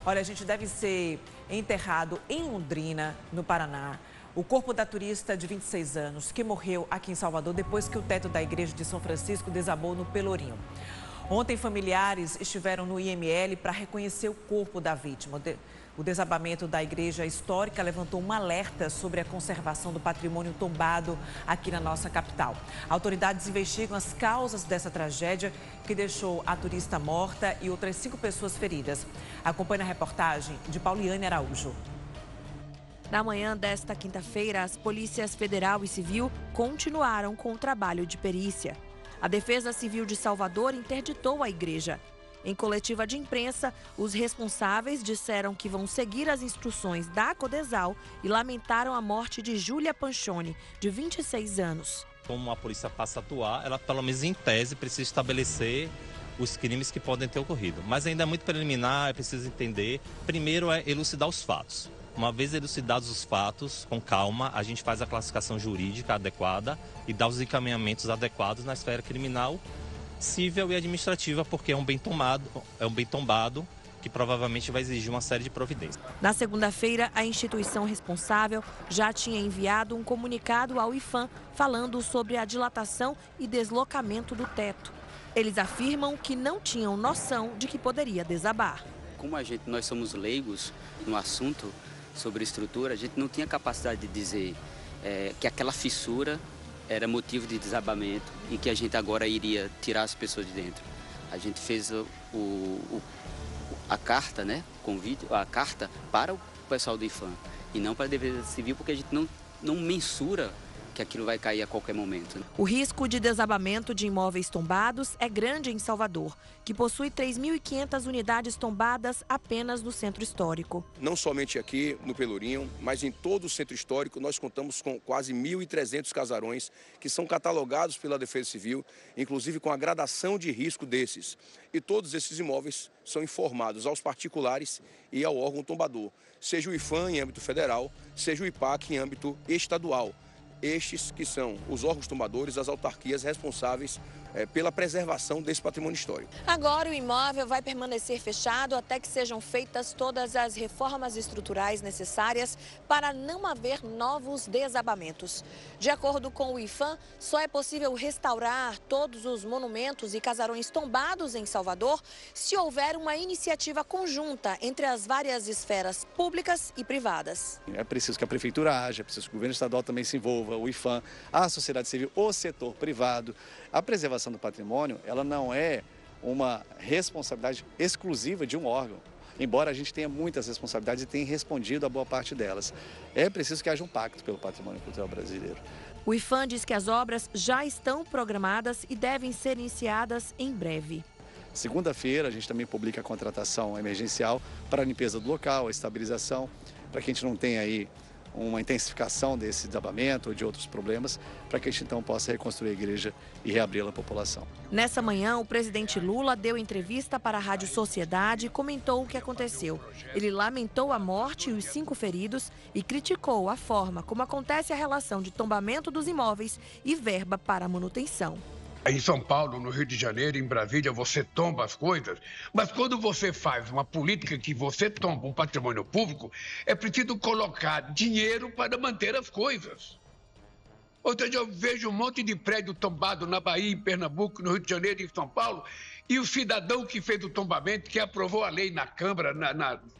Olha, a gente deve ser enterrado em Londrina, no Paraná. O corpo da turista de 26 anos, que morreu aqui em Salvador depois que o teto da igreja de São Francisco desabou no Pelourinho. Ontem, familiares estiveram no IML para reconhecer o corpo da vítima. O desabamento da igreja histórica levantou um alerta sobre a conservação do patrimônio tombado aqui na nossa capital. Autoridades investigam as causas dessa tragédia que deixou a turista morta e outras 5 pessoas feridas. Acompanhe a reportagem de Pauliane Araújo. Na manhã desta quinta-feira, as polícias federal e civil continuaram com o trabalho de perícia. A Defesa Civil de Salvador interditou a igreja. Em coletiva de imprensa, os responsáveis disseram que vão seguir as instruções da Codesal e lamentaram a morte de Júlia Panchoni, de 26 anos. Como a polícia passa a atuar, ela, pelo menos em tese, precisa estabelecer os crimes que podem ter ocorrido. Mas ainda é muito preliminar, é preciso entender. Primeiro é elucidar os fatos. Uma vez elucidados os fatos, com calma, a gente faz a classificação jurídica adequada e dá os encaminhamentos adequados na esfera criminal, civil e administrativa, porque é um bem tombado que provavelmente vai exigir uma série de providências. Na segunda-feira, a instituição responsável já tinha enviado um comunicado ao IPHAN falando sobre a dilatação e deslocamento do teto. Eles afirmam que não tinham noção de que poderia desabar. Como nós somos leigos no assunto sobre estrutura, a gente não tinha capacidade de dizer que aquela fissura era motivo de desabamento e que a gente agora iria tirar as pessoas de dentro. A gente fez a carta, né, convite, a carta para o pessoal do IPHAN e não para a Defesa Civil, porque a gente não mensura que aquilo vai cair a qualquer momento. O risco de desabamento de imóveis tombados é grande em Salvador, que possui 3.500 unidades tombadas apenas no centro histórico. Não somente aqui no Pelourinho, mas em todo o centro histórico nós contamos com quase 1.300 casarões que são catalogados pela Defesa Civil, inclusive com a gradação de risco desses. E todos esses imóveis são informados aos particulares e ao órgão tombador, seja o IPHAN em âmbito federal, seja o IPAC em âmbito estadual. Estes que são os órgãos tombadores, as autarquias responsáveis pela preservação desse patrimônio histórico. Agora o imóvel vai permanecer fechado até que sejam feitas todas as reformas estruturais necessárias para não haver novos desabamentos. De acordo com o IPHAN, só é possível restaurar todos os monumentos e casarões tombados em Salvador se houver uma iniciativa conjunta entre as várias esferas públicas e privadas. É preciso que a prefeitura haja, é preciso que o governo estadual também se envolva, o IPHAN, a sociedade civil, o setor privado. A preservação do patrimônio, ela não é uma responsabilidade exclusiva de um órgão, embora a gente tenha muitas responsabilidades e tenha respondido a boa parte delas. É preciso que haja um pacto pelo patrimônio cultural brasileiro. O IPHAN diz que as obras já estão programadas e devem ser iniciadas em breve. Segunda-feira, a gente também publica a contratação emergencial para a limpeza do local, a estabilização, para que a gente não tenha aí uma intensificação desse desabamento ou de outros problemas, para que a gente então possa reconstruir a igreja e reabri-la à população. Nessa manhã, o presidente Lula deu entrevista para a Rádio Sociedade e comentou o que aconteceu. Ele lamentou a morte e os 5 feridos e criticou a forma como acontece a relação de tombamento dos imóveis e verba para manutenção. Em São Paulo, no Rio de Janeiro, em Brasília, você tomba as coisas, mas quando você faz uma política que você tomba um patrimônio público, é preciso colocar dinheiro para manter as coisas. Ou seja, eu vejo um monte de prédio tombado na Bahia, em Pernambuco, no Rio de Janeiro e em São Paulo, e o cidadão que fez o tombamento, que aprovou a lei na Câmara,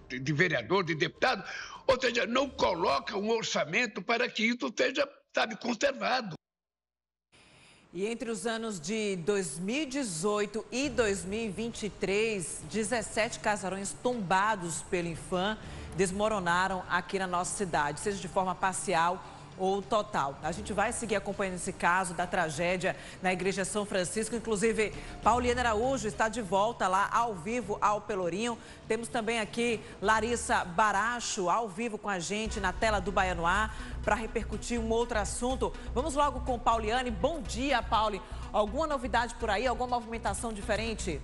de vereador, de deputado, ou seja, não coloca um orçamento para que isso seja, conservado. E entre os anos de 2018 e 2023, 17 casarões tombados pelo IPHAN desmoronaram aqui na nossa cidade, seja de forma parcial ou total. A gente vai seguir acompanhando esse caso da tragédia na Igreja São Francisco. Inclusive, Pauliane Araújo está de volta lá ao vivo ao Pelourinho. Temos também aqui Larissa Baracho ao vivo com a gente na tela do Baianoá para repercutir um outro assunto. Vamos logo com Pauliane. Bom dia, Pauli. Alguma novidade por aí? Alguma movimentação diferente?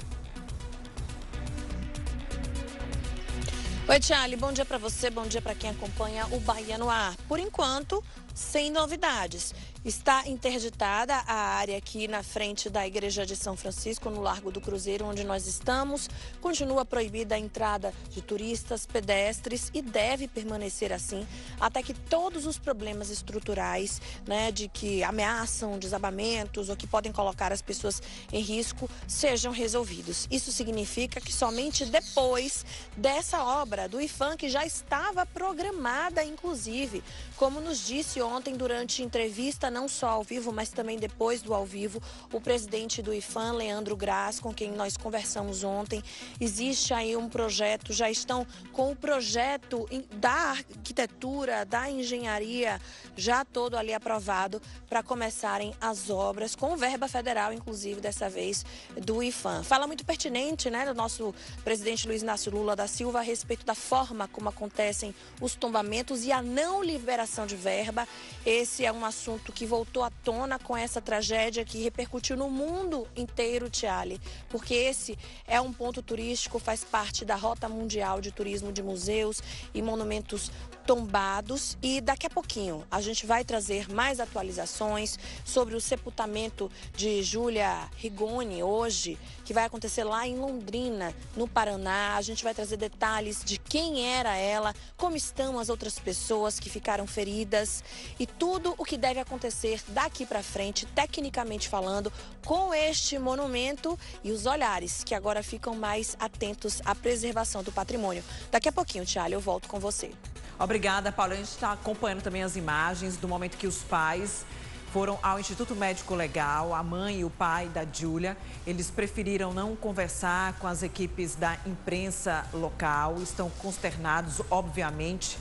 Oi, Tchali, bom dia para você, bom dia para quem acompanha o Baianoá. Por enquanto, sem novidades. Está interditada a área aqui na frente da Igreja de São Francisco, no Largo do Cruzeiro, onde nós estamos. Continua proibida a entrada de turistas, pedestres e deve permanecer assim até que todos os problemas estruturais, né, de que ameaçam desabamentos ou que podem colocar as pessoas em risco sejam resolvidos. Isso significa que somente depois dessa obra do IPHAN, que já estava programada, inclusive, como nos disse ontem durante entrevista, não só ao vivo, mas também depois do ao vivo, o presidente do IPHAN, Leandro Graz, com quem nós conversamos ontem, existe aí um projeto, já estão com o projeto da arquitetura, da engenharia, já todo ali aprovado para começarem as obras, com verba federal, inclusive, dessa vez, do IPHAN. Fala muito pertinente, né, do nosso presidente Luiz Inácio Lula da Silva a respeito da forma como acontecem os tombamentos e a não liberação de verba. Esse é um assunto que voltou à tona com essa tragédia que repercutiu no mundo inteiro, Tiale, porque esse é um ponto turístico, faz parte da Rota Mundial de Turismo de Museus e Monumentos tombados, e daqui a pouquinho a gente vai trazer mais atualizações sobre o sepultamento de Júlia Rigoni hoje, que vai acontecer lá em Londrina, no Paraná. A gente vai trazer detalhes de quem era ela, como estão as outras pessoas que ficaram feridas e tudo o que deve acontecer daqui para frente, tecnicamente falando, com este monumento e os olhares que agora ficam mais atentos à preservação do patrimônio. Daqui a pouquinho, Tiale, eu volto com você. Obrigada, Paulo. A gente está acompanhando também as imagens do momento que os pais foram ao Instituto Médico Legal, a mãe e o pai da Júlia. Eles preferiram não conversar com as equipes da imprensa local, estão consternados, obviamente.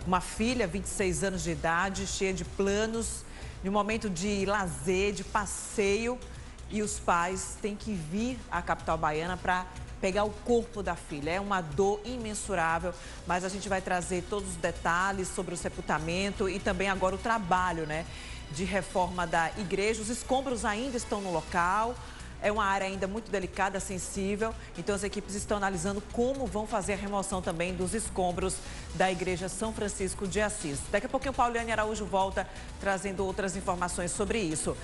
Uma filha, 26 anos de idade, cheia de planos, de um momento de lazer, de passeio, e os pais têm que vir à capital baiana para pegar o corpo da filha. É uma dor imensurável, mas a gente vai trazer todos os detalhes sobre o sepultamento e também agora o trabalho, né, de reforma da igreja. Os escombros ainda estão no local, é uma área ainda muito delicada, sensível, então as equipes estão analisando como vão fazer a remoção também dos escombros da Igreja São Francisco de Assis. Daqui a pouquinho o Pauliane Araújo volta trazendo outras informações sobre isso.